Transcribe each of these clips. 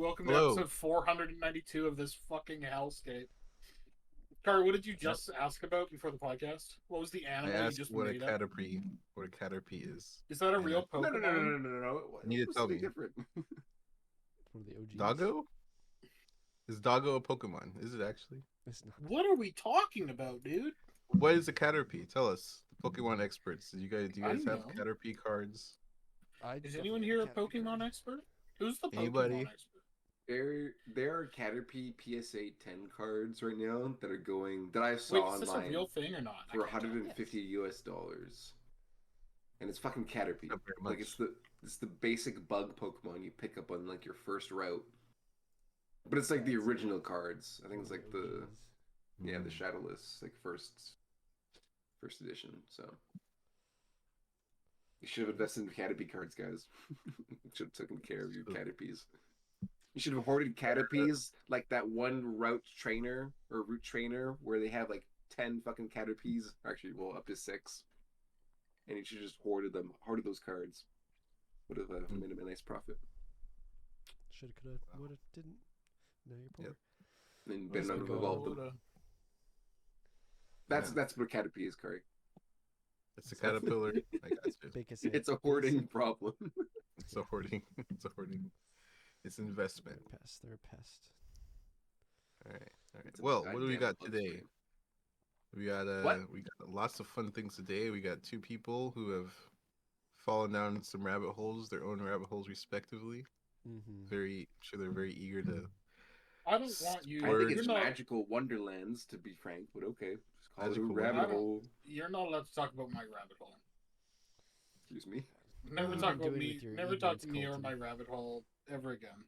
welcome to Hello. episode 492 of this fucking hellscape. Car, what did you Yep. just ask about before the podcast? What was the I animal you asked just what a made up? Caterpie is, Is that a and I, real No, no, no, no, Pokemon? no, no, no, no. you need to What's tell something me. different? One of the OGs. Doggo? Is Doggo a Pokemon? Is it actually? It's not. What are we talking about, dude? What is a Caterpie? Tell us, Pokemon experts. Do you I guys have know. Caterpie cards? I Is definitely anyone have here a Caterpie Pokemon card. expert? Who's the Anybody? Pokemon expert? There are Caterpie PSA 10 cards right now that are going that I saw Wait, is this a online real thing or not? I for can't tell. 150 US dollars, and it's fucking Caterpie. Not very Like much. it's the basic bug Pokemon you pick up on like your first route, but it's like the That's original cards. I think it's one like of the OGs. yeah the Shadowless like first edition. So you should have invested in Caterpie cards, guys. Should have taken care of your Caterpies. You should have hoarded Caterpies like that one route trainer where they have like 10 fucking Caterpies. Actually, well, up to 6. And you should just hoarded those cards. Would have made him a nice profit. Shoulda, coulda, woulda, didn't. Now you're poor. Yep. And Let's been go. evolved them. That's what Caterpie is, Curry. It's a caterpillar. I got you. Bake us It's a hoarding problem. It's a hoarding. It's a hoarding. It's investment. They're a pest. All right. It's a Well, what do we goddamn got bug today? spray. We got lots of fun things today. We got two people who have fallen down some rabbit holes, their own rabbit holes respectively. Mm-hmm. Sure they're very eager to. I don't want you. I think You're it's not, magical wonderlands, to be frank, but okay. Just call Magical it a rabbit Wonderlands? hole. You're not allowed to talk about my rabbit hole. Excuse me. Never What talk are you about doing me. with your Never talk to me or ignorance, my Kolton? rabbit hole ever again.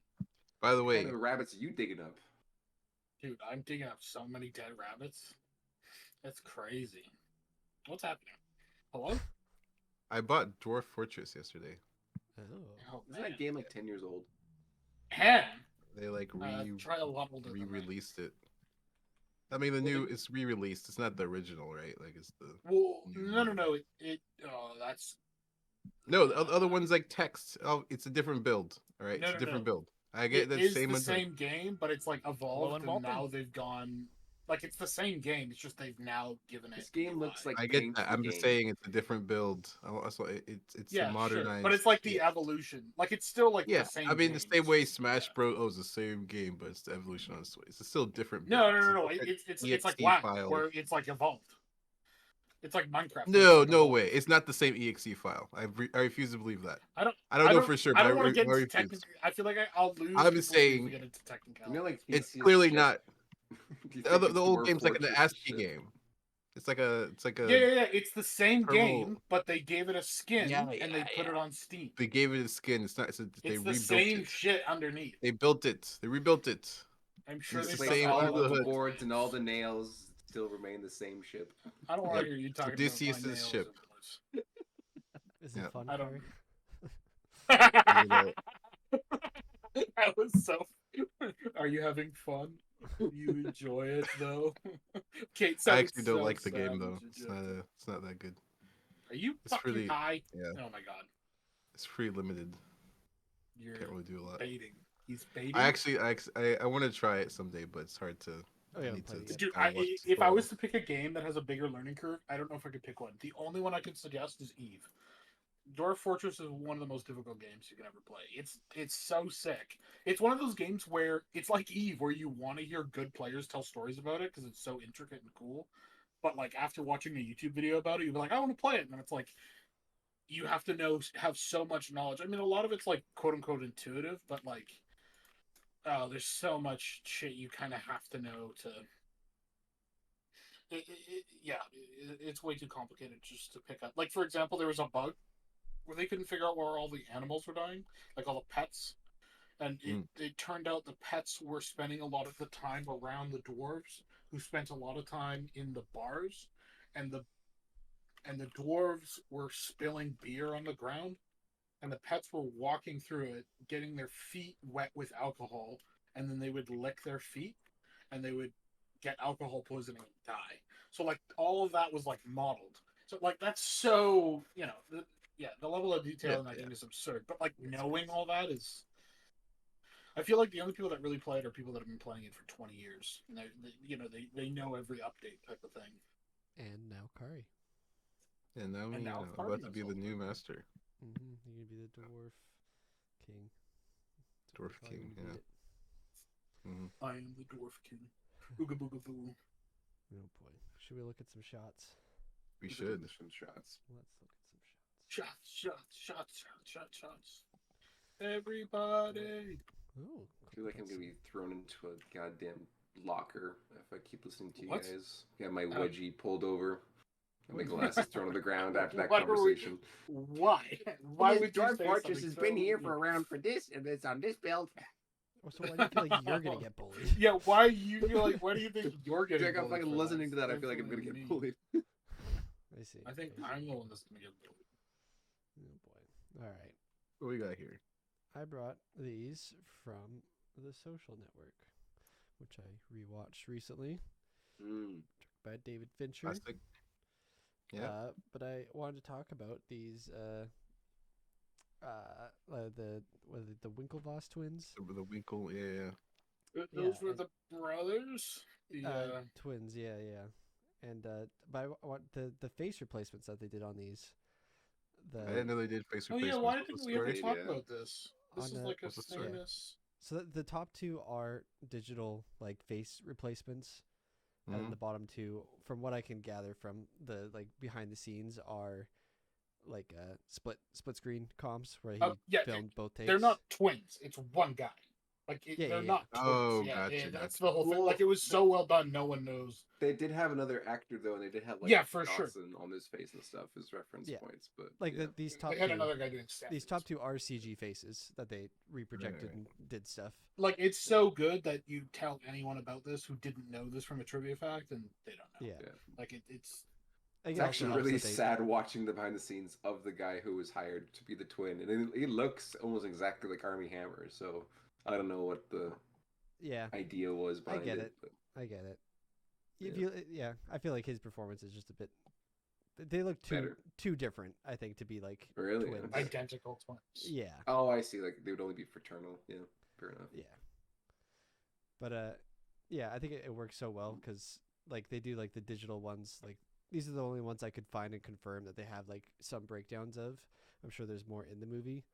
By the What way, kind of rabbits are you digging up? Dude, I'm digging up so many dead rabbits. That's crazy. What's happening? Hello? I bought Dwarf Fortress yesterday. Oh. Oh, Isn't that game like 10 years old? Hen! They like Try a lot older than that. re-released it. I mean, it's re-released. It's not the original, right? Like it's the Well, no. That's no. The other one's like text. Oh, it's a different build. All right, No, it's a no, different no. build. I get it that is same. the same game, but it's like evolved, and and welcome. now they've gone. Like it's the same game. It's just they've now given it. This game looks UI. like I get paint that. the I'm just game. saying it's a different build. So it's a Yeah, modernized. sure. But it's like the evolution. Like it's still like yeah. the same. I mean, game. the same It's way just- Smash yeah. Bros. is the same game, but it's the evolution on its way. It's still a different. No, build. no. It's a different It's like EXE WoW, file. where it's like evolved. It's like Minecraft. No, like no evolved. way. It's not the same EXE file. I refuse to believe that. I don't. I don't know for sure. I But don't want to get I into refuse. technical. I feel like I'll lose. I'm people saying- if we get into technicality. You know, like It's Theseus clearly ship? not. Do you The think other, it's the old Dwarf game's like an Fortress ASCII ship? game. It's like a. Yeah. It's the same Purple- game, but they gave it a skin Yeah, and they put it on Steam. They gave it a skin. It's not. They It's the rebuilt same it. shit underneath. They built it. They rebuilt it. I'm sure It's they the stuck same all under all the the hood. boards and all the nails still remain the same ship. I don't want to Yep. hear you talking Odysseus' about my nails. ship. Is Yeah. it fun, I don't- Carrie? That was so. Are you having fun? You enjoy it though. Kate, I actually don't like the game though. It's not that good. Are you it's fucking really- high? yeah. Oh my god, It's pretty limited. you're Can't really do a lot. baiting. He's baiting. I want to try it someday, but it's hard to. Oh yeah, need to- playing it. Dude, I watched if I Fall. was to pick a game that has a bigger learning curve, I don't know if I could pick one. The only one I could suggest is Eve. Dwarf Fortress is one of the most difficult games you can ever play. It's so sick. It's one of those games where it's like Eve, where you want to hear good players tell stories about it because it's so intricate and cool. But like after watching a YouTube video about it, you'll be like, I want to play it, and then it's like you have to have so much knowledge. I mean, a lot of it's like quote unquote intuitive, but like, oh, there's so much shit you kind of have to know to. It's way too complicated just to pick up. Like for example, there was a bug where they couldn't figure out where all the animals were dying, like all the pets. And it turned out the pets were spending a lot of the time around the dwarves, who spent a lot of time in the bars, and the dwarves were spilling beer on the ground, and the pets were walking through it, getting their feet wet with alcohol, and then they would lick their feet, and they would get alcohol poisoning and die. So like all of that was like modeled. So like that's so the level of detail in that game is absurd. But like knowing all that is I feel like the only people that really play it are people that have been playing it for 20 years. And they know every update type of thing. And now Kari. And now And me, now about Cardinals to be the also new play. master. Mm-hmm. You're gonna be the dwarf king. That's what Dwarf they call you king, when you yeah. beat it. Mm-hmm. I am the Dwarf King. Ooga booga boo. Oh boy. Should we look at some shots? We should. Some shots. Let's look at some shots. Shots. Everybody. Oh, I feel like I'm gonna be thrown into a goddamn locker if I keep listening to you What? guys. Got my wedgie pulled over. And my glasses thrown on the ground after that Why are we- conversation. Why? Why would you say something so- around for this, and it's on this build. Oh, so why do you feel like you're gonna get bullied? Yeah, why you feel like? Why do you think you're getting? Like I'm bullied fucking for listening to that. I feel like I'm gonna Definitely get me. bullied. I see. I think see. I'm the one that's gonna get bullied. Oh boy. All right. What we got here? I brought these from The Social Network, which I rewatched recently by David Fincher. Plastic. Yeah. But I wanted to talk about these the Winklevoss twins. The Winkle, yeah. Those Yeah, were the brothers. The Twins, yeah. And but I want the face replacements that they did on these. I didn't know they did face oh replacements. yeah, why What's the didn't we ever story? talk Yeah. about this? This On is the- like a what's the story? famous. So the top two are digital like face replacements, and then Mhm. the bottom two, from what I can gather from the like behind the scenes, are like split screen comps where he Yeah, filmed both takes. They're not twins. It's one guy. Like they're yeah. not twins. Oh, yeah, gotcha, that's gotcha. the whole thing. Well, Like it was so well done. No one knows. They did have another actor though, and they did have like Yeah, for sure. Dawson on his face and stuff as reference Yeah. points. But Like yeah. these top They had two. another guy doing These stats. top two are CG faces that they reprojected Right. and did stuff. Like it's so good that you tell anyone about this who didn't know this from a trivia fact, and they don't know. Yeah. Yeah. Like it's. I think It's it also actually helps really that they- sad watching the behind the scenes of the guy who was hired to be the twin, and he looks almost exactly like Armie Hammer. So I don't know what the Yeah, idea was I behind get it. it. But I get it. Yeah. I feel like his performance is just a bit. They look Better. too different. I think to be like Really? twins. Identical twins. Yeah, Oh, I see. Like they would only be fraternal. Yeah, fair enough. yeah. But yeah, I think it works so well because like they do like the digital ones. Like these are the only ones I could find and confirm that they have like some breakdowns of. I'm sure there's more in the movie,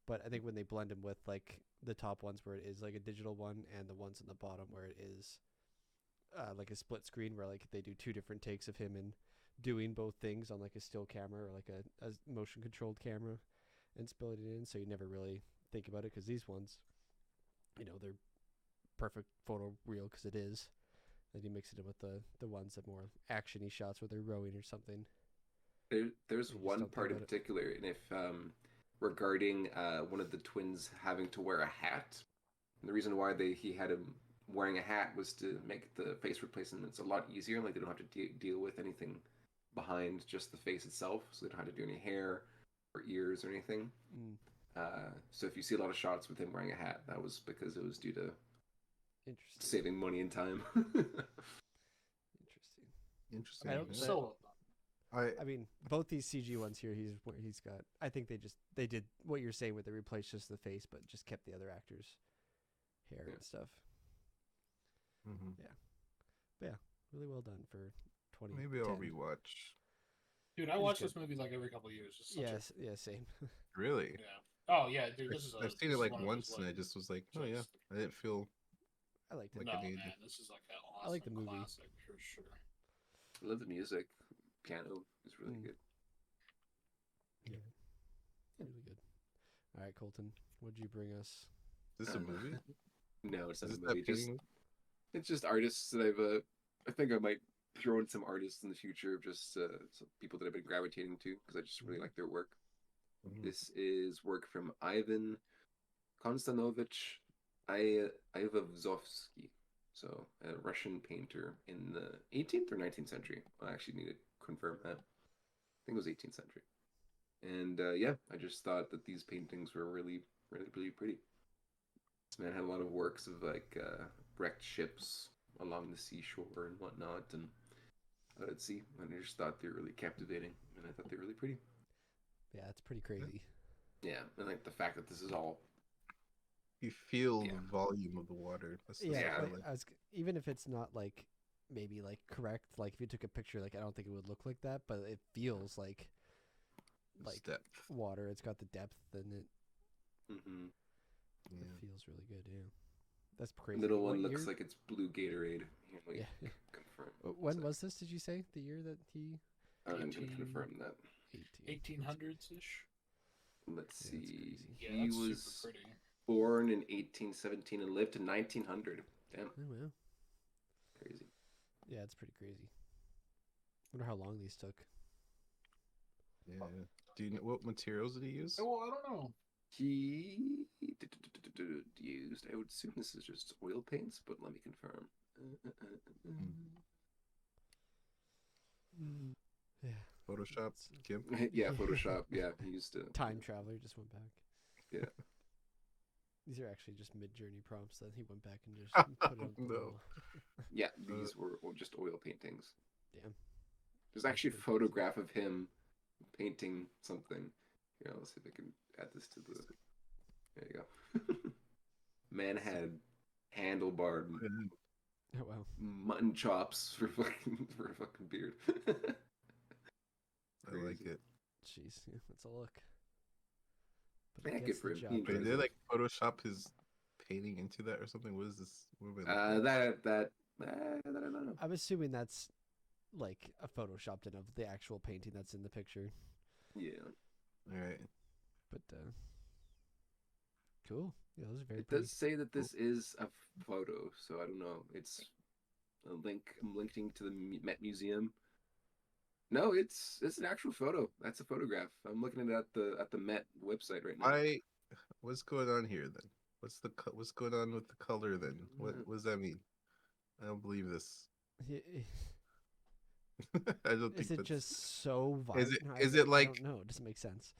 but I think when they blend them with like the top ones where it is like a digital one and the ones on the bottom where it is like a split screen where like they do two different takes of him and doing both things on like a still camera or like a motion controlled camera and spilling it in, so you never really think about it because these ones, they're perfect photo real because it is. Then you mix it in with the ones that more actiony shots where they're rowing or something. There's just one don't part think in about it. particular, and if regarding one of the twins having to wear a hat, and the reason why he had him wearing a hat was to make the face replacements a lot easier. Like they don't have to deal with anything behind just the face itself, so they don't have to do any hair or ears or anything. Mm, So if you see a lot of shots with him wearing a hat, that was because it was due to interesting. saving money and time. Interesting. Interesting. I don't- yeah. So well done. I mean, both these CG ones here, he's got. I think they did what you're saying with they replaced just the face, but just kept the other actors' hair Yeah. and stuff. Mhm. Really well done for 20. Maybe I'll rewatch. Dude, I It is watch good. this movie like every couple of years. It's such Yes, yeah, same. Really? yeah. Oh yeah, dude. This is. I've seen it like once, and I just was like, oh yeah, I didn't feel. I liked it. Like No I need- man, this is like an awesome I like the movie. classic for sure. I love the music. Piano is really Mm. good. Really good. All right, Colton, what'd you bring us? Is this a movie? No, it's Is not a this movie. that Just painting? it's just artists that I think I might throw in some artists in the future of just some people that I've been gravitating to because I just really like their work. Mhm. This is work from Ivan Konstanovich Ivazovsky, so a Russian painter in the 18th or 19th century. I actually need to confirm that. I think it was 18th century. And yeah, I just thought that these paintings were really, really, really pretty. This man had a lot of works of like wrecked ships along the seashore and whatnot, and out at sea. And I just thought they were really captivating, and I thought they were really pretty. Yeah, it's pretty crazy. Yeah, and like the fact that this is all You feel Yeah. the volume of the water. That's Yeah, Yeah. like, even if it's not like maybe like correct, like if you took a picture, like I don't think it would look like that, but it feels like depth. water. It's got the depth, and it Mm-hmm. Yeah. feels really good. Yeah, that's crazy. Middle What one looks year? like it's blue Gatorade. Here, let me Yeah. confirm. When So, was this? Did you say the year that he? I'm gonna 18 confirm that. 1800s ish. Let's Yeah, that's see. crazy. Yeah, He that's was super pretty. born in 1817 and lived to 1900. Damn, Oh wow. crazy. Yeah, it's pretty crazy. Wonder how long these took. Yeah. Do you know what materials did he use? Oh, well, I don't know. He used. I would assume this is just oil paints, but let me confirm. Yeah. Photoshop, Kim? Yeah, Photoshop. Yeah, he used to. Time traveler just went back. Yeah. These are actually just mid-journey prompts that he went back and just put it on the No. wall. Yeah, these were just oil paintings. Damn. There's actually a pretty crazy. photograph of him painting something. Here, let's see if I can add this to the. There you go. Man had handlebar Oh wow. mutton chops for a fucking beard. I like Crazy. it. Jeez, yeah, let's a look. But Yeah, it good gets for the him. job He Wait, enjoys did it. they like Photoshop his painting into that or something? What is this? What am I looking at? That I don't know. I'm assuming that's like a photoshopped in of the actual painting that's in the picture. Yeah, All right. But cool. Yeah, those are very it pretty. does say that this is a photo, so I don't know. It's a link. I'm linking to the Met Museum. No, it's an actual photo. That's a photograph. I'm looking at the Met website right now. What's going on here then? What's going on with the color then? What does that mean? I don't believe this. I don't Is think it that's. just so Is vibrant? it? No, Is it I like? don't know. It doesn't make sense.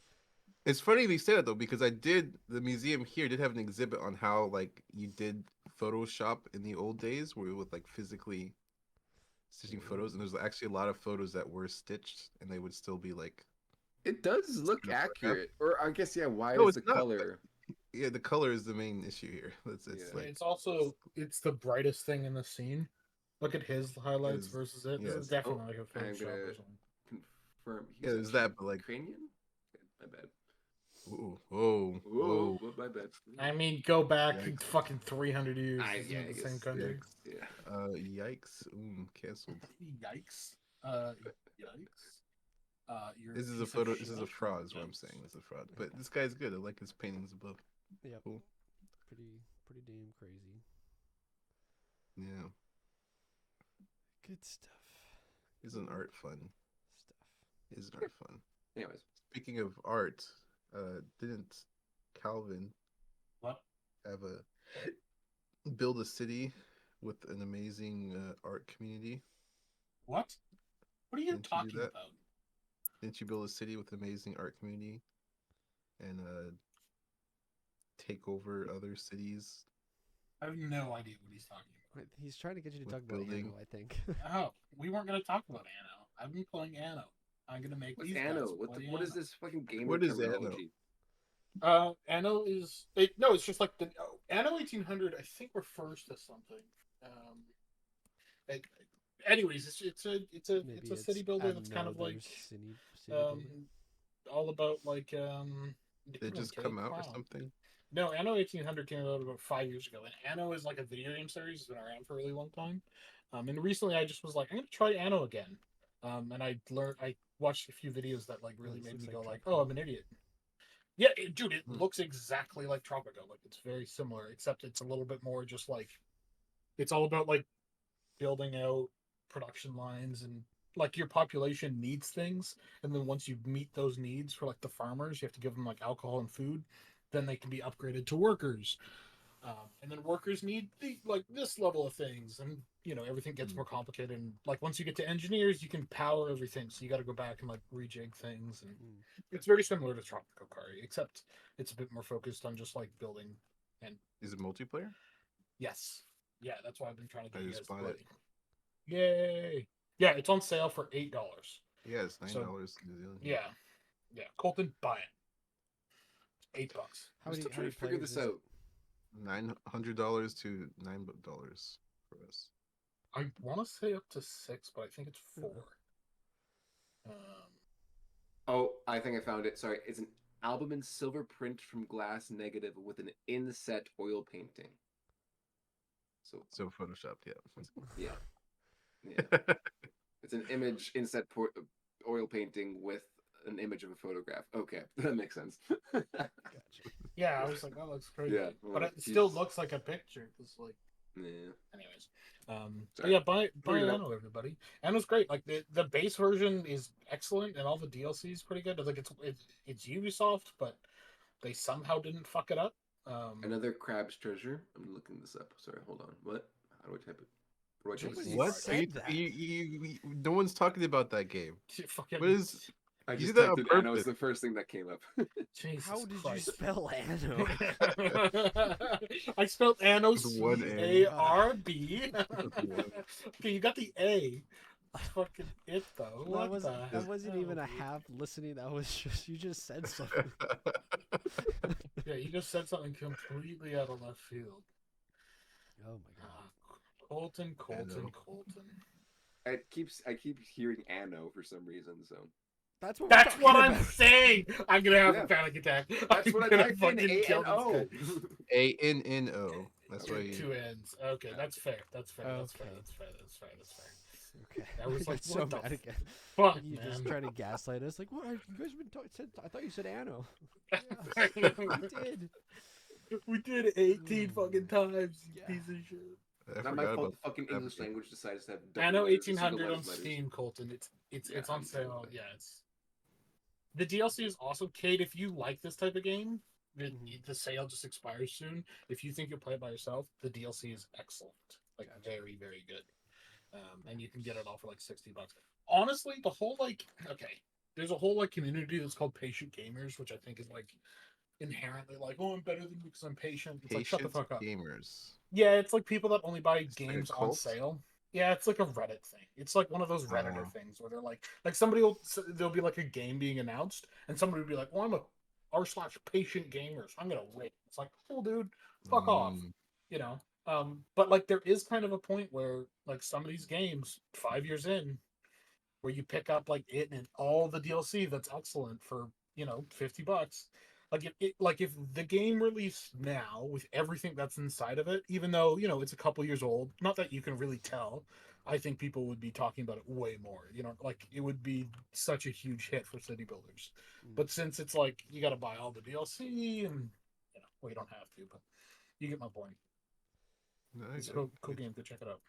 It's funny they say that though, because the museum here did have an exhibit on how like you did Photoshop in the old days, where you would like physically stitching photos, and there's actually a lot of photos that were stitched, and they would still be like. It does look Kind of accurate, or I guess yeah. Why No, is it's the not. color? Yeah, the color is the main issue here. It's Yeah. like It's also the brightest thing in the scene. Look at his highlights Is- versus it. This is yes. definitely Oh, like a I'm Photoshop gonna or something. confirm. He's Yeah, there's actually that, but like, Ukrainian. My bad. whoa, whoa, Whoa, whoa. my bad. I mean, go back Yikes. fucking 300 years. I This isn't the guess same country. Yeah. Yikes. Canceled. Yikes. Yikes. You're This is a piece of photo. This is a shit. fraud, is what I'm saying. It's a fraud. But this guy's good. I like his paintings above. Yep. Cool. Pretty damn crazy. Yeah. Good stuff. Isn't art fun? Stuff. Isn't art fun? Anyways, Speaking of art, didn't Calvin What? have build a city with an amazing art community? What? What are you Didn't you do talking that? about? Didn't you build a city with an amazing art community and take over other cities? I have no idea what he's talking Wait, he's trying to get you to With talk about building. Anno, I think. about. Oh, we weren't going to talk about Anno. I've been playing Anno. I'm going to make what's these Anno? guys What play what is Anno. this fucking gamer What is Anno? terminology? Anno is no, it's just like the Anno 1800. I think refers to something. It, anyways, it's a Maybe it's a city builder that's kind of another like city um builder. all about like Did it just come out or something? No, Anno 1800 came out about 5 years ago, and Anno is like a video game series. It's been around for a really long time. And recently I just was like, I'm gonna try Anno again. And I watched a few videos that like really this made looks me like go like, Tropico. oh, I'm an idiot. Yeah, dude, it Hmm. looks exactly like Tropico. Like it's very similar, except it's a little bit more just like it's all about like building out production lines and like your population needs things, and then once you meet those needs for like the farmers, you have to give them like alcohol and food. Then they can be upgraded to workers, and then workers need like this level of things, and everything gets more complicated. And like once you get to engineers, you can power everything, so you got to go back and like rejig things, and it's very similar to Tropico Kari, except it's a bit more focused on just like building. And Is it multiplayer? yes, yeah, that's why I've been trying to I get you just guys to bought play. it. Yay! Yeah, it's on sale for $8. Yeah, it's $9 So, New Zealand. yeah. Kolton, buy it. $8. How I'm many, still how trying many to figure players this is it? out. $900 to $9 for us. I want to say up to 6, but I think it's 4. Um, Oh, I think I found it. Sorry, it's an album in silver print from glass negative with an inset oil painting. So photoshopped, Yeah, yeah. yeah. It's an image inset oil painting with an image of a photograph. Okay, that makes sense. Gotcha. yeah, I was like, that looks crazy. Yeah, but well, it still he's- looks like a picture. Cause like, Yeah. anyways. But Sorry. yeah, buy Bring it up. Anno, everybody. Anno's great. Like the base version is excellent, and all the DLC is pretty good. Like it's Ubisoft, but they somehow didn't fuck it up. Another crab's treasure. I'm looking this up. Sorry, hold on. What? How do I type it? What do I type Nobody it? What? said Are you, that. no one's talking about that game. fucking, What is? I You just did that typed on in Anno. It's purpose. the first thing that came up. Jesus How did Christ. you spell Anno? I spelled Anno With one A. CARB. One. Okay, you got the A. That's fucking it though. What the That hell, wasn't even a dude? half listening. That was just you just said something. Yeah, you just said something completely out of left field. Oh my god. Kolton. Anno. I keep hearing Anno for some reason. So That's what That's we're what talking I'm about. saying. I'm gonna have Yeah. a panic attack. that's I'm what I gonna typed in. fucking kill this A-N-O. guy. ANNO. That's why. Two ends. Okay, Yeah. that's fair. That's fair. That's fair. Okay. That's fair. That's fair. That's fair. Okay. I was like, so what the mad again. Fuck, You just man. trying to gaslight us. Like, what? You guys been said? I thought you said Anno. Yeah, we did. We did 18 fucking times, you Yeah. piece of shit. I Not my forgot fault. about The fucking that English game. language decides to have double Anno letters, 1800 single on letters. Steam, Colton. It's Yeah, it's on I'm sale. fine. Yeah, it's the DLC is awesome. Kate, if you like this type of game, the sale just expires soon. If you think you'll play it by yourself, the DLC is excellent. Like very, very good. And you can get it all for like $60. Honestly, the whole there's a whole community that's called patient gamers, which I think is like inherently like, oh, I'm better than you because I'm patient. It's like, shut the Patient fuck up. gamers. Yeah, it's like people that only buy It's like a games on cult? sale. Yeah, it's like a Reddit thing. It's like one of those Redditor Oh. things where they're like there'll be like a game being announced, and somebody will be like, "Well, I'm a r/patient gamers. I'm gonna wait." It's like, cool, dude, fuck off, Mm. you know. But like there is kind of a point where like some of these games, 5 years in, where you pick up like it and all the DLC that's excellent for $50. Like if the game released now with everything that's inside of it, even though it's a couple years old, not that you can really tell, I think people would be talking about it way more. Like it would be such a huge hit for city builders. But since it's like you got to buy all the DLC and well, you don't have to, but you get my point. No, It's a okay. cool game. Go check it out.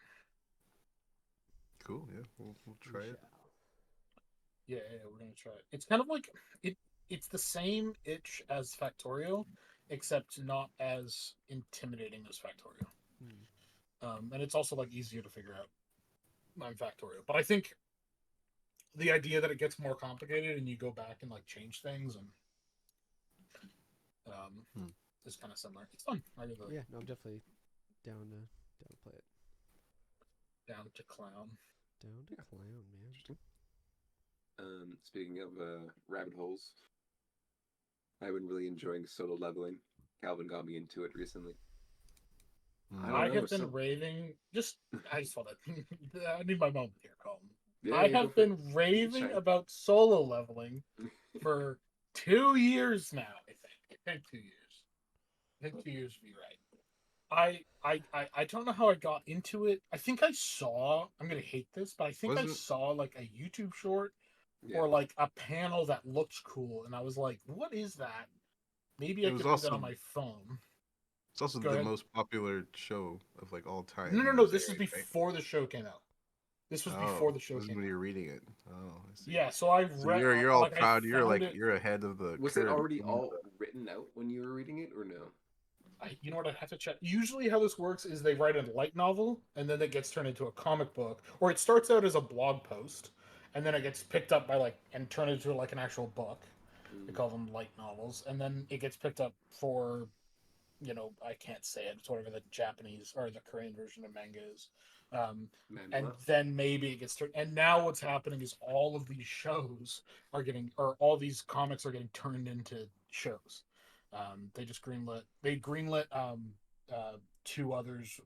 Cool. Yeah, we'll try it. Yeah, we're gonna try it. It's kind of like it. It's the same itch as Factorio, except not as intimidating as Factorio. And it's also like easier to figure out than Factorio. But I think the idea that it gets more complicated and you go back and like change things and is kind of similar. It's fun. I really like Yeah, no, I'm definitely down to play it. Down to clown. Down to clown, man. Speaking of rabbit holes, I've been really enjoying solo leveling. Calvin got me into it recently. I have been raving. I just want to. I need my moment here, Colton. Yeah, I yeah, have been raving shine. about solo leveling for 2 years now. I think 2 years. I think 2 years would be right. I don't know how I got into it. I think I saw. I'm gonna hate this, but I think I Wasn't- saw like a YouTube short Yeah. or like a panel that looked cool, and I was like, "What is that?" Maybe I It was could do that also- on my phone. It's also Go the ahead. most popular show of like all time. No. This is airing, right? before the show came out. This was Oh, before the show this is came when out. you're reading it. Oh, I see. Yeah, so I So read. you're all like, I proud. You're found like it- you're ahead of the. Was it curve. already all written out when you were reading it, or no? You know what? I have to check. Usually, how this works is they write a light novel, and then it gets turned into a comic book, or it starts out as a blog post, and then it gets picked up by and turned into like an actual book. They call them light novels, and then it gets picked up for, I can't say it. It's whatever the Japanese or the Korean version of manga is. And then maybe it gets turned. And now what's happening is all of these shows or all these comics are getting turned into shows. They just greenlit. They greenlit two others.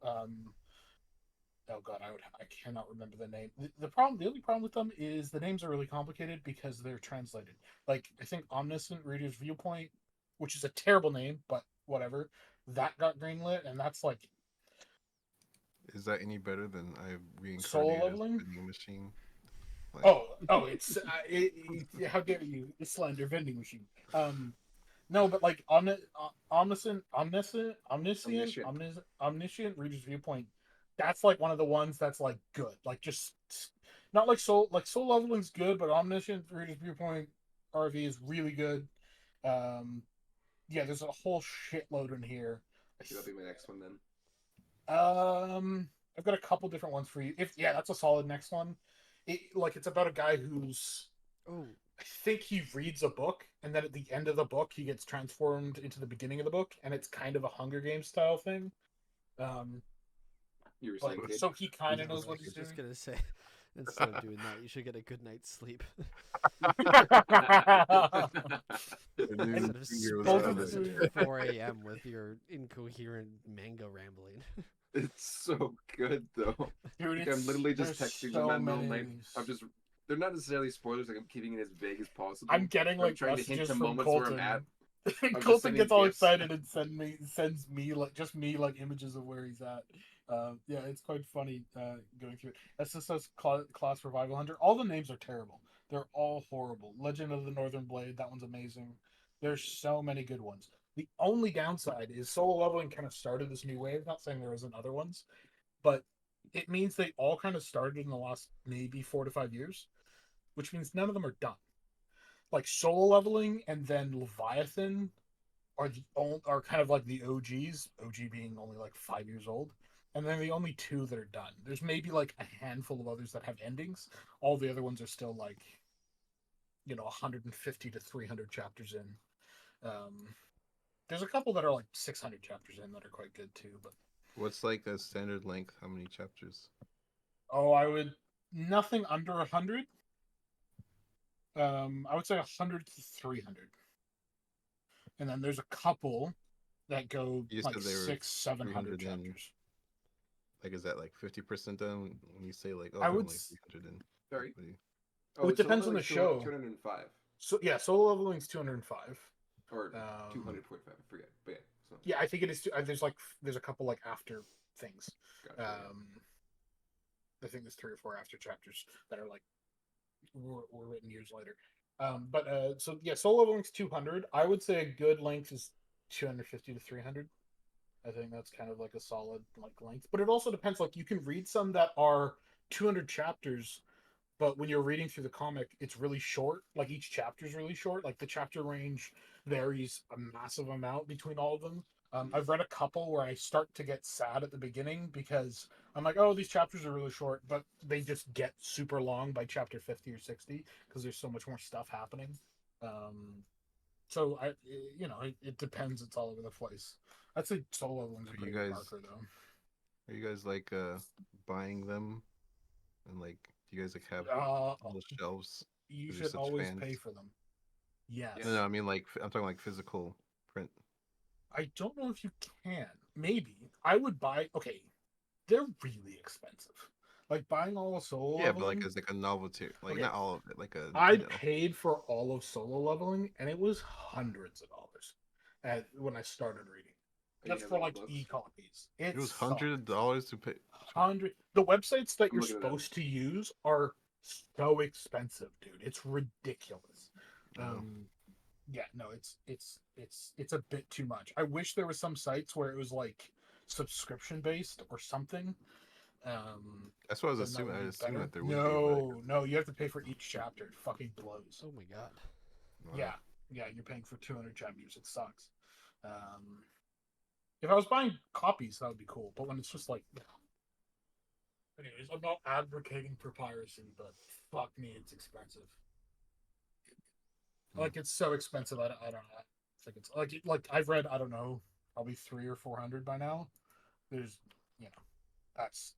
Oh god, I cannot remember the name. The only problem with them is the names are really complicated because they're translated. Like I think Omniscient Reader's Viewpoint, which is a terrible name, but whatever, that got greenlit, and that's like Is that any better than I solo reincarnated as leveling. a vending machine? Like, It's how dare you, the slender vending machine. No, but like omniscient Reader's Viewpoint. That's like one of the ones that's like good. Like just not like soul leveling's good, but Omniscient Reader's Viewpoint RV is really good. Um, yeah, there's a whole shitload in here. That'll be my next one then. I've got a couple different ones for you. If yeah, that's a solid next one. It's about a guy who's Oh, I think he reads a book, and then at the end of the book, he gets transformed into the beginning of the book, and it's kind of a Hunger Games style thing. Um, You were but saying, kid? so he kind of I was knows what he's just doing. gonna say, instead of doing that, you should get a good night's sleep. the new Instead of superheroes both out of spending there. the- at 4 a.m. with your incoherent manga rambling. It's so good though. Dude, Like, I'm literally just there's texting so them at middle of the many night. of these. I'm just. They're not necessarily spoilers. Like I'm keeping it as vague as possible. I'm getting I'm like trying to hint messages to from moments where I'm at. Kolton. I'm just Kolton sending gets all gifs. excited and sends me like just me like images of where he's at. Yeah, it's quite funny going through it. SSS Class Revival Hunter. All the names are terrible. They're all horrible. Legend of the Northern Blade. That one's amazing. There's so many good ones. The only downside is solo leveling kind of started this new wave. Not saying there isn't other ones, but it means they all kind of started in the last maybe 4 to 5 years, which means none of them are done. Like solo leveling and then Leviathan are kind of like the OGs. OG being only like 5 years old, and they're the only two that are done. There's maybe like a handful of others that have endings. All the other ones are still like 150 to 300 chapters in. There's a couple that are like 600 chapters in that are quite good too. But What's like a standard length? How many chapters? I would nothing under 100. I would say 100 to 300, and then there's a couple that go You like said they were 700 300 in. chapters. Like, is that like 50% done when you say like, oh, I I'm would only s- 300 in? Sorry. What do you- Oh, it depends on the show. 205 So yeah, solo leveling's 205. or Um, 245. I forget. But yeah. So, yeah, I think it is. There's a couple like after things. gotcha, yeah. I think there's 3 or 4 after chapters that are like were written years later. So yeah, solo leveling's 200. I would say a good length is 250 to 300. I think that's kind of like a solid like length. But it also depends. Like you can read some that are 200 chapters, but when you're reading through the comic, it's really short. Like each chapter is really short. Like the chapter range varies a massive amount between all of them. I've read a couple where I start to get sad at the beginning because I'm like, oh, these chapters are really short, but they just get super long by chapter 50 or 60 because there's so much more stuff happening. Um, so it depends. It's all over the place. I'd say solo leveling's a Are you pretty good guys marker though. are you guys like buying them and like do you guys like have Uh, little shelves? you Because you're should such always fans. pay for them. Yes. No, I mean like I'm talking like physical print. I don't know if you can. Maybe. I would buy. Okay, they're really expensive. Like buying all of solo Yeah, but like leveling. as like a novelty, like Okay, not all of it, like a I paid for all of solo leveling, and it was hundreds of dollars when I started reading. And you Just have for all the like books? e-copies. it was Sucked. $100 to pay. The websites that I'm you're looking it up. supposed to use are so expensive, dude. It's ridiculous. No. Yeah, no, it's a bit too much. I wish there was some sites where it was like subscription based or something. That's what I was Then that assuming. would I be assumed better. that there would be, but No, you have to pay for each chapter. It fucking blows. Oh my god. wow. Yeah, you're paying for 200 chapters. It sucks. If I was buying copies, that would be cool. But when it's just like, anyways, I'm not advocating for piracy, but fuck me, it's expensive. Like it's so expensive. I don't know. It's like I've read I don't know probably 300 or 400 by now. There's that's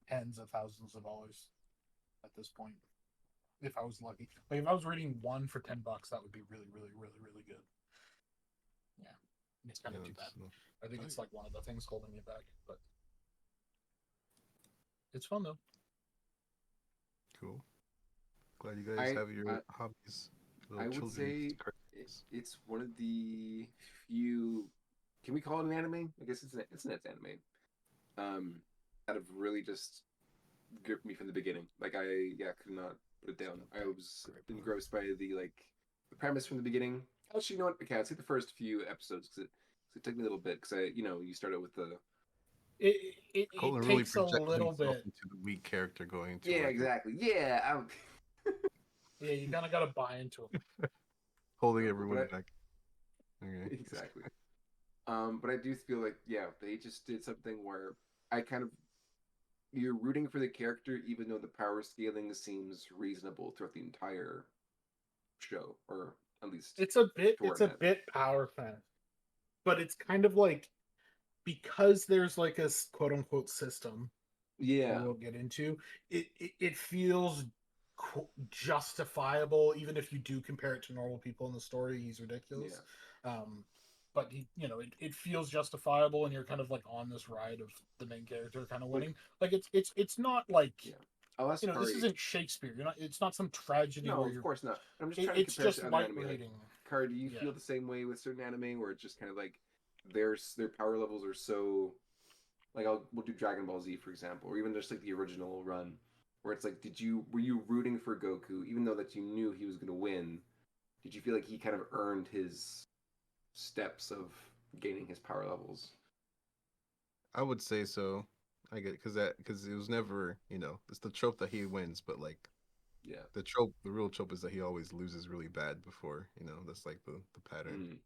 tens of thousands of dollars at this point. If I was lucky, like if I was reading one for $10, that would be really, really, really, really good. Yeah. It's kind of too bad. I think it's like one of the things holding me back, but it's fun though. Cool. Glad you guys have your hobbies. I would say it's one of the few. Can we call it an anime? I guess it's an anime. That have really just gripped me from the beginning. Like I could not put it down. I was engrossed by the premise from the beginning. Actually, you know what? Okay, I'd say the first few episodes because it took me a little bit because you start out with the. It Colton takes really a little bit into the weak character going. Yeah, exactly. Yeah, yeah, you kind of got to buy into it. Holding everyone back. Okay. Exactly. But I do feel like they just did something where I kind of you're rooting for the character even though the power scaling seems reasonable throughout the entire show, or at least it's a bit power fan, but it's kind of like because there's like a quote unquote system. Yeah, we'll get into it feels justifiable even if you do compare it to normal people in the story. He's ridiculous. But it feels justifiable, and you're kind of like on this ride of the main character kind of winning. Like it's not like this isn't Shakespeare. It's not some tragedy. No, where of you're, course not. I'm just trying to compare it to other anime. Like, Car, do you feel the same way with certain anime where it's just kind of like their power levels are so like we'll do Dragon Ball Z for example, or even just like the original run, where it's like were you rooting for Goku even though that you knew he was going to win? Did you feel like he kind of earned his steps of gaining his power levels? I would say so. I get because it was never it's the trope that he wins, but like the real trope is that he always loses really bad before. That's like the pattern. Mm.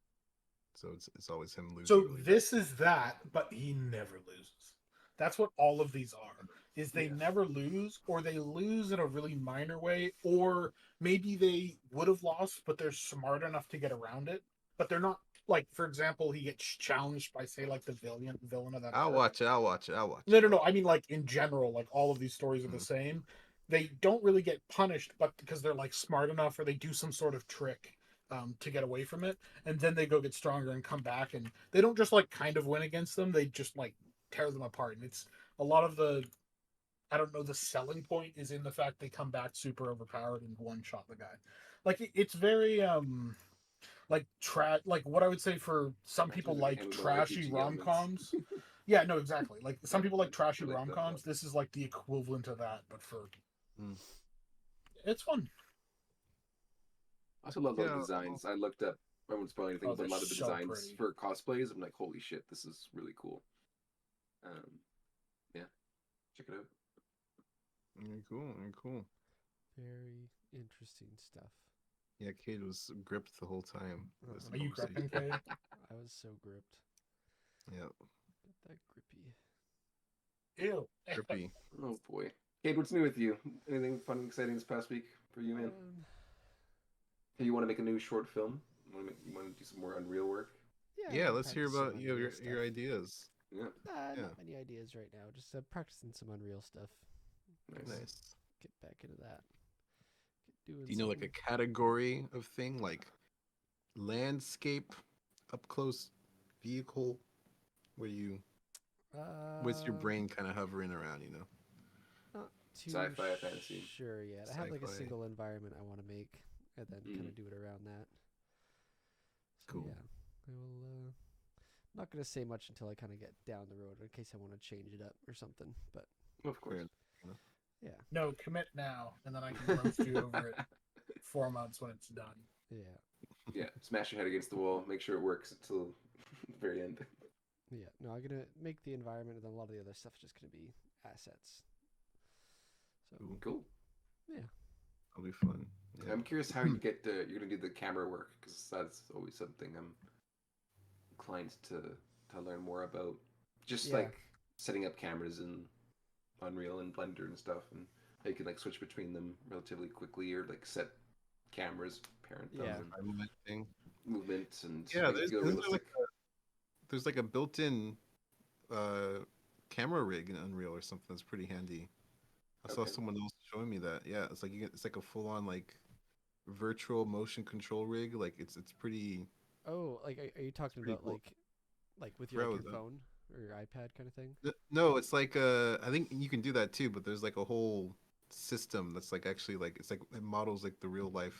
So it's always him losing. So really this bad. is that, but he never loses. That's what all of these are. Is they never lose, or they lose in a really minor way, or maybe they would have lost, but they're smart enough to get around it. But they're not like, for example, he gets challenged by say like the villain of that. I'll watch it. No. I mean, like in general, like all of these stories are the same. They don't really get punished, but because they're like smart enough, or they do some sort of trick to get away from it, and then they go get stronger and come back, and they don't just like kind of win against them. They just like tear them apart, and it's a lot of the. I don't know. The selling point is in the fact they come back super overpowered and one shot the guy. Like it's very like what I would say for some people like trashy rom-coms. Yeah, no, exactly. Like some people like trashy rom-coms. This is like the equivalent of that, but for it's fun. I also love those designs. I looked up. I won't spoil anything, but a lot of the designs for cosplays, I'm like, holy shit, this is really cool. Yeah, check it out. Cool. Very interesting stuff. Yeah, Cade was gripped the whole time. Are you gripping, Cade? I was so gripped. Yeah. Get that grippy. Ew. Grippy. Oh boy. Cade, what's new with you? Anything fun and exciting this past week for you, man? Hey, you want to make a new short film? You want to do some more Unreal work? Yeah, let's hear about your ideas. Yeah. Not many ideas right now. Just practicing some Unreal stuff. Nice. Get back into that. Do you know like a category of thing like landscape, up close vehicle, where you what's your brain kind of hovering around? Not too Sci-fi fantasy. Sure yet. I have like a single environment I want to make, and then kind of do it around that. So, cool. Yeah, I will. I'm not gonna say much until I kind of get down the road in case I want to change it up or something. But of course. Yeah. No, commit now, and then I can roast you over it 4 months when it's done. Yeah. Yeah, smash your head against the wall. Make sure it works until the very end. Yeah. No, I'm gonna make the environment, and then a lot of the other stuff's just gonna be assets. So cool. Yeah. That'll be fun. Yeah. I'm curious how you get you're gonna do the camera work, because that's always something I'm inclined to learn more about. Just like setting up cameras in Unreal and Blender and stuff, and how you can like switch between them relatively quickly, or like set cameras, parent them, and movement, and there's like a built-in camera rig in Unreal or something that's pretty handy. I saw someone else showing me that. Yeah, it's like a full-on like virtual motion control rig. Like it's pretty. Oh, like are you talking about cool. like like with Forgot your, what your that- phone or your iPad kind of thing. No, it's like I think you can do that too, but there's like a whole system that's like actually like it's like it models like the real life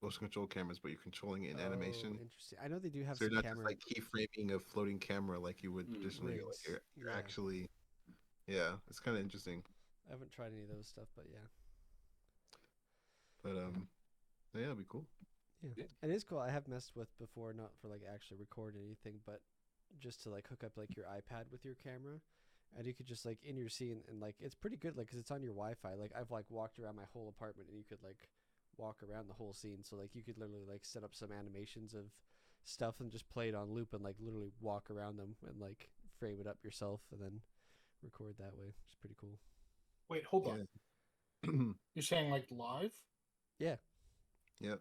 motion control cameras, but you're controlling it in animation. Interesting. I know they do have So you're some not camera just like keyframing a floating camera like you would traditionally. Like rigs. you're Yeah. actually, yeah, it's kind of interesting. I haven't tried any of those stuff, but yeah. But yeah, it'd be cool. Yeah. Yeah. And it is cool. I have messed with before, not for like actually recording anything, but just to like hook up like your iPad with your camera, and you could just like in your scene and like it's pretty good, like because it's on your Wi-Fi. Like I've like walked around my whole apartment, and you could like walk around the whole scene. So like you could literally like set up some animations of stuff and just play it on loop and like literally walk around them and like frame it up yourself and then record that way. It's pretty cool. Wait, hold on. You're saying like live? Yeah. Yep.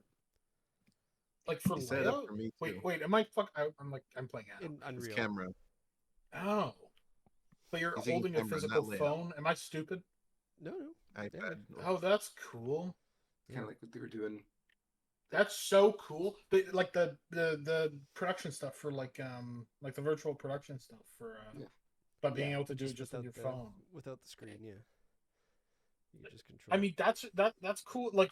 Like for He set it up layout? for me too. Wait, am I fuck? I'm playing Anno. In His Unreal. camera. Oh, but you're He's thinking holding a camera, physical not layout. phone. Am I stupid? No. iPad. Oh, that's cool. Kind of like what they were doing. That's so cool. But like the production stuff for like the virtual production stuff for Yeah. but being Yeah, able to do it just just with your without phone. without the screen. Yeah. You can just control. I mean that's cool. Like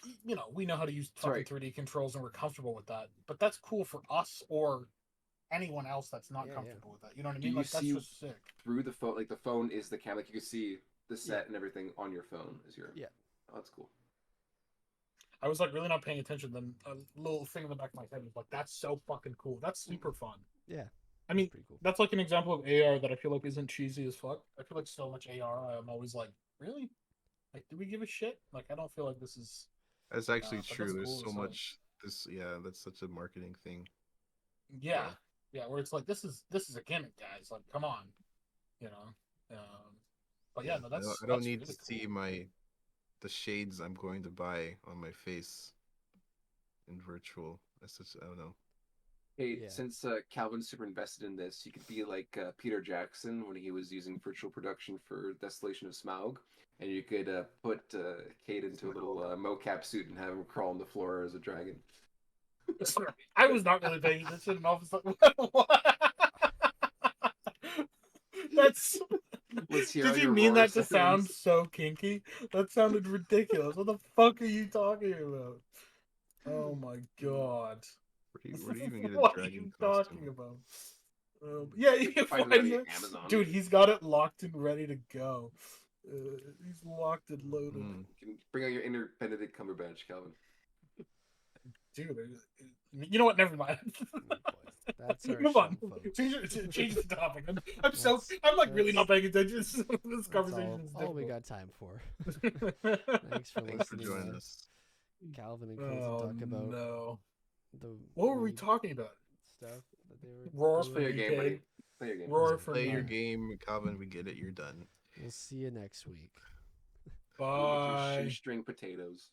we know how to use fucking Sorry. 3D controls and we're comfortable with that. But that's cool for us or anyone else that's not Yeah, comfortable with that. You know what I Do mean? you Like that's see- just sick. Through the phone, like the phone is the camera. Like you can see the set and everything on your phone. Is your Yeah. Oh, that's cool. I was like really not paying attention. Then a little thing in the back of my head was like, "That's so fucking cool. That's super fun." Yeah. I mean, Pretty cool. that's like an example of AR that I feel like isn't cheesy as fuck. I feel like so much AR. I'm always like, really? Like, do we give a shit? Like, I don't feel like this is. That's actually but true. that's There's cool so as hell. much. That's such a marketing thing. Yeah, where it's like this is a gimmick, guys. Like, come on, you know. But yeah, no, that's. I don't that's need really to see the shades I'm going to buy on my face in virtual. That's just I don't know. Hey, Yeah. since Calvin's super invested in this, you could be like Peter Jackson when he was using virtual production for Desolation of Smaug, and you could put Kate into a little mocap suit and have him crawl on the floor as a dragon. cool. I was not really paying attention, and all of a sudden, what? That's. Let's hear Did all you your mean roar that to sound sounds. so kinky? That sounded ridiculous. What the fuck are you talking about? Oh my god. Where do you even get a What are dragon you costume? talking about? Yeah, you can Find find it on it. Amazon. Dude, he's got it locked and ready to go. He's locked and loaded. Mm. You can bring out your inner Benedict Cumberbatch, Calvin. Dude, you know what? Never mind. Oh, boy. That's our Move show, on. folks. Change the topic. I'm That's- like really that's- not paying attention. This That's conversation is all we difficult. got time for. Thanks for Thanks for listening. joining us. Calvin and Colton Oh talk about no! the What were we weird talking about? stuff that they were Roar doing. for Play your me, game, kid. buddy. Play your game. Roar for Play me. your game, Calvin. We get it. You're done. We'll see you next week. Go get your Bye. shoestring potatoes.